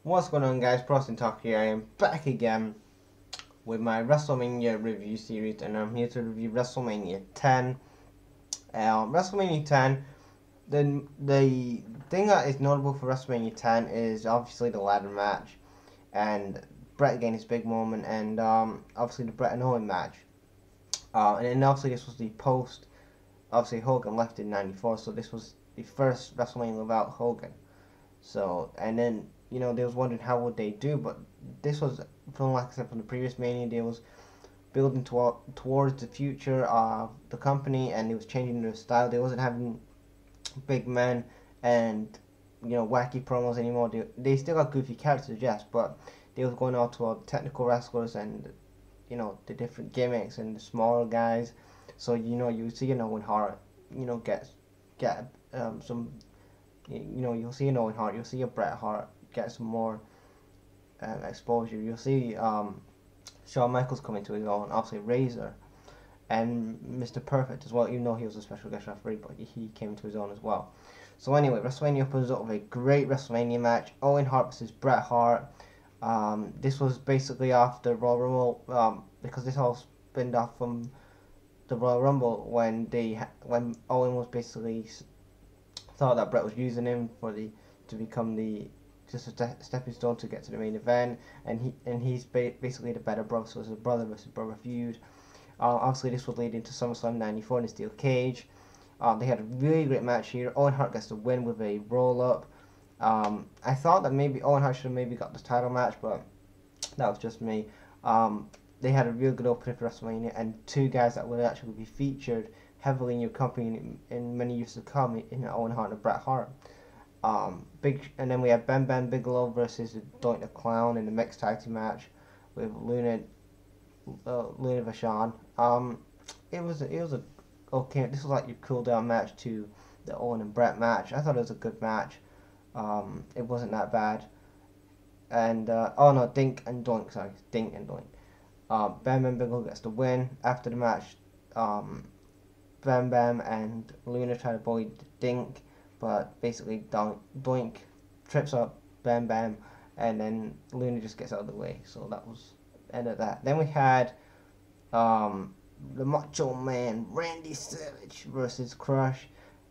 What's going on, guys? Prostin Talk here. I am back again with my WrestleMania review series, and I'm here to review WrestleMania 10. WrestleMania 10, the thing that is notable for WrestleMania 10 is obviously the ladder match, and Bret getting his big moment, and obviously the Bret and Owen match. And then obviously this was the post, obviously Hogan left in '94, so this was the first WrestleMania without Hogan. So, and then, they was wondering how would they do, but this was, from like I said, from the previous Mania, they was building towards the future of the company, and they was changing their style. They wasn't having big men and, wacky promos anymore. They still got goofy characters, yes, but they was going out to all the technical wrestlers and, the different gimmicks and the smaller guys. So, you see an Owen Hart, get some, you'll see an Owen Hart, you'll see a Bret Hart get some more exposure. You'll see Shawn Michaels coming to his own, obviously Razor, and Mr. Perfect as well, even though he was a special guest referee, but he came to his own as well. So anyway, WrestleMania opens up with a great WrestleMania match, Owen Hart versus Bret Hart. This was basically after Royal Rumble, because this all spinned off from the Royal Rumble when Owen was basically thought that Bret was using him to become just a stepping stone to get to the main event, and he's basically the better brother, so it's a brother versus brother feud. Obviously, this would lead into SummerSlam '94 in the steel cage. They had a really great match here. Owen Hart gets the win with a roll up. I thought that maybe Owen Hart should have maybe got the title match, but that was just me. They had a real good opening for WrestleMania, and two guys that would actually be featured heavily in your company in many years to come, in Owen Hart and Bret Hart. And then we have Bam Bam Bigelow versus Doink the Clown in the mixed tag team match with Luna Vachon. It was a okay. This was like your cool down match to the Owen and Bret match. I thought it was a good match. It wasn't that bad. And oh no, Dink and Doink. Sorry, Dink and Doink. Bam Bam Bigelow gets the win after the match. Bam Bam and Luna try to bully Dink, but basically Doink trips up Bam Bam, and then Luna just gets out of the way. So that was the end of that. Then we had the Macho Man Randy Savage versus Crush,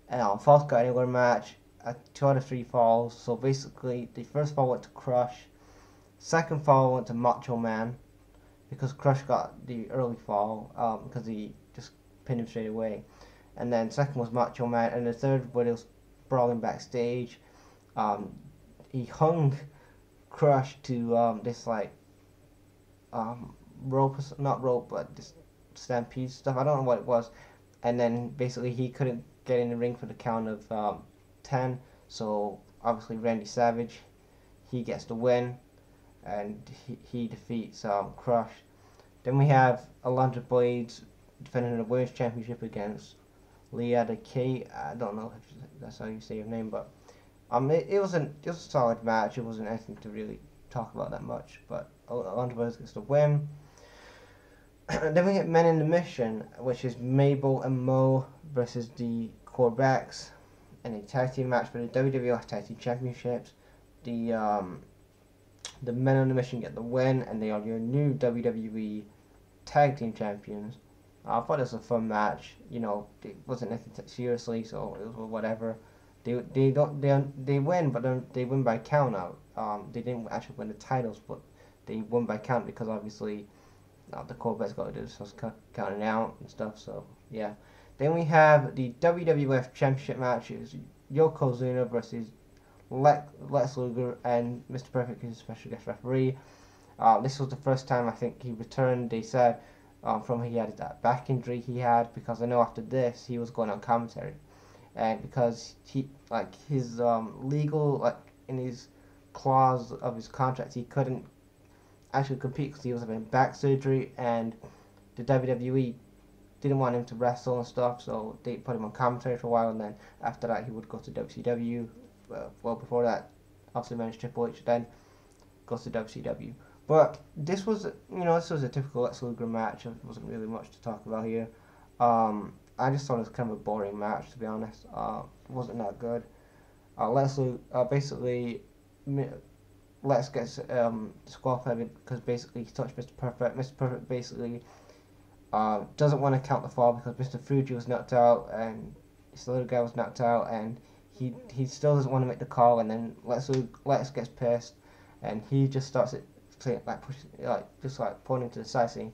and false count anywhere match. 2 out of 3 falls. So basically, the first fall went to Crush, second fall went to Macho Man, because Crush got the early fall because he just pinned him straight away. And then second was Macho Man, and the third where he was brawling backstage. He hung Crush to this like rope, not rope, but this stampede stuff. I don't know what it was. And then basically he couldn't get in the ring for the count of 10. So obviously Randy Savage, he gets the win, and he defeats Crush. Then we have Alundra Blades defending the Women's Championship against Leah Kay. I don't know if that's how you say her name, but it was a solid match. It wasn't anything to really talk about that much, but Alundra Blades gets the win. Then we get Men in the Mission, which is Mabel and Mo versus the Corbacks in a tag team match for the WWF Tag Team Championships. The Men on the Mission get the win, and they are your new WWE Tag Team Champions. I thought it was a fun match. It wasn't anything seriously, so it was whatever. They win, but they win by count out. They didn't actually win the titles, but they won by count because obviously the Corvettes got to do this counting out and stuff. So yeah. Then we have the WWF Championship matches: Yokozuna versus Lex Luger, and Mr. Perfect, who's a special guest referee. This was the first time I think he returned. They said from he had that back injury he had, because I know after this he was going on commentary, and because he his legal in his clause of his contract, he couldn't actually compete because he was having back surgery, and the WWE didn't want him to wrestle and stuff, so they put him on commentary for a while, and then after that he would go to WCW. Well, before that, obviously managed Triple H, then goes to WCW. But this was a typical Lex Luger match. There wasn't really much to talk about here. I just thought it was kind of a boring match, to be honest. It wasn't that good. Lex Luger basically Lex gets disqualified because basically he touched Mr. Perfect. Mr. Perfect basically doesn't want to count the fall because Mr. Fuji was knocked out and this little guy was knocked out, and he still doesn't want to make the call, and then Lex gets pissed and he just starts it like pushing, like just like pointing to the side saying,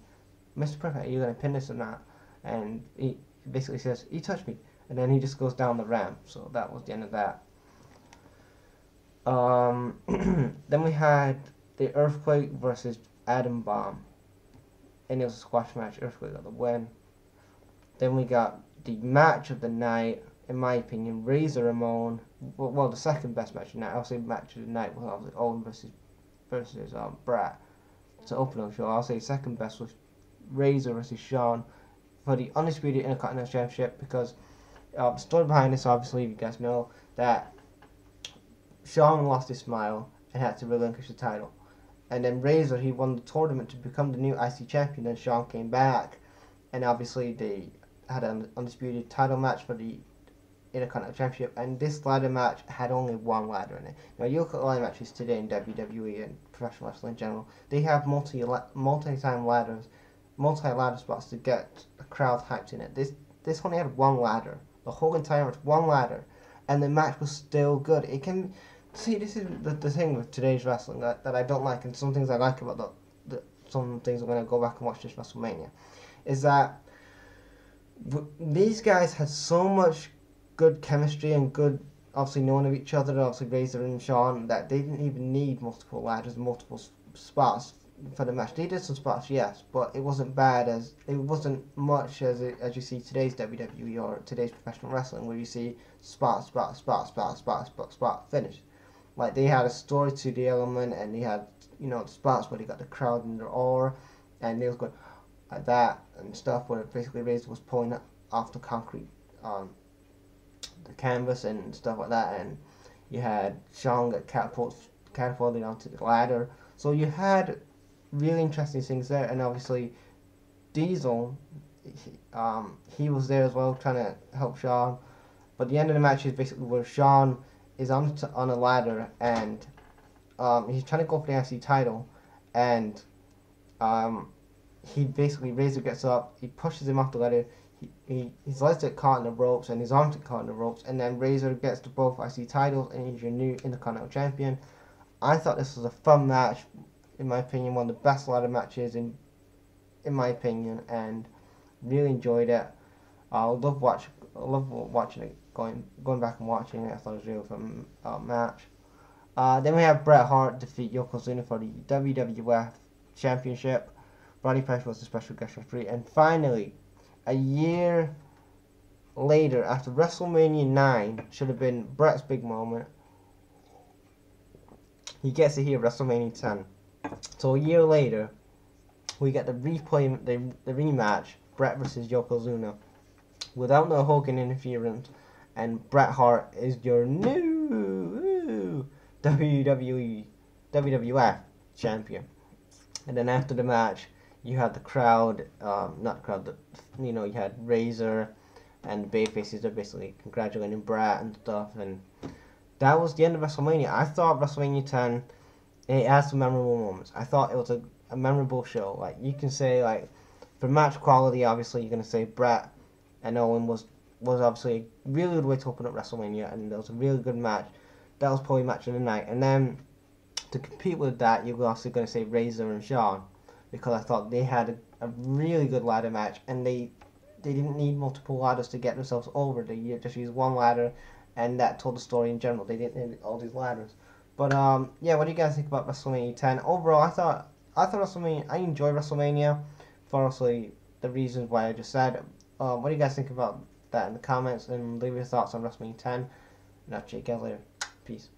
"Mr. Perfect, are you gonna pin this or not?" And he basically says, "He touched me," and then he just goes down the ramp. So that was the end of that. Then we had the Earthquake versus Atom Bomb, and it was a squash match. Earthquake got the win. Then we got the match of the night, in my opinion, Razor Ramon. Well, the second best match of the night. I'll say match of the night was obviously Owen versus Brat. To open up show, I'll say second best was Razor versus Sean for the undisputed Intercontinental Championship, because the story behind this, obviously, you guys know that Sean lost his smile and had to relinquish the title. And then Razor, he won the tournament to become the new IC champion, and Sean came back. And obviously they had an undisputed title match for the Intercontinental Championship, and this ladder match had only one ladder in it. Now you look at ladder matches today in WWE and professional wrestling in general, they have multi-time ladders, multi-ladder spots to get a crowd hyped in it. This only had one ladder. The whole entire match, one ladder, and the match was still good. It can see, this is the thing with today's wrestling that I don't like, and some things I like about some things I'm going to go back and watch this WrestleMania, is that these guys had so much good chemistry and good, obviously, knowing of each other, obviously Razor and Sean, that they didn't even need multiple ladders, multiple spots for the match. They did some spots, yes, but it wasn't bad, as it wasn't much as you see today's WWE or today's professional wrestling, where you see spot, finish. Like, they had a story to the element, and they had, the spots where they got the crowd in their awe, and they was going like that and stuff, where basically Razor was pulling off the concrete, the canvas and stuff like that, and you had Sean get catapulted onto the ladder. So you had really interesting things there, and obviously Diesel, he was there as well, trying to help Sean. But the end of the match is basically where Sean is on a ladder, and he's trying to go for the IC title, and he basically, Razor gets up, he pushes him off the ladder, his legs get caught in the ropes and his arms get caught in the ropes, and then Razor gets to both IC titles and he's your new Intercontinental Champion. I thought this was a fun match, in my opinion, one of the best ladder matches in my opinion, and really enjoyed it. I love watching it, going back and watching it. I thought it was a really fun match. Then we have Bret Hart defeat Yokozuna for the WWF Championship. Roddy Piper was the special guest referee, and finally, a year later, after WrestleMania 9 should have been Bret's big moment, he gets it here, WrestleMania 10. So a year later, we get the rematch, Bret versus Yokozuna, without no Hogan interference, and Bret Hart is your new WWF champion. And then after the match, you had the crowd, you had Razor and the Bayfaces are basically congratulating Bret and stuff, and that was the end of WrestleMania. I thought WrestleMania 10, it had some memorable moments. I thought it was a memorable show. Like, you can say, like, for match quality, obviously, you're going to say Bret and Owen was obviously a really good way to open up WrestleMania, and it was a really good match. That was probably match of the night. And then, to compete with that, you're also going to say Razor and Sean, because I thought they had a really good ladder match, and they didn't need multiple ladders to get themselves over. They just used one ladder, and that told the story in general. They didn't need all these ladders. But yeah, what do you guys think about WrestleMania 10? Overall, I thought WrestleMania, I enjoyed WrestleMania for obviously the reasons why I just said. What do you guys think about that in the comments, and leave your thoughts on WrestleMania 10? And I'll check you guys later. Peace.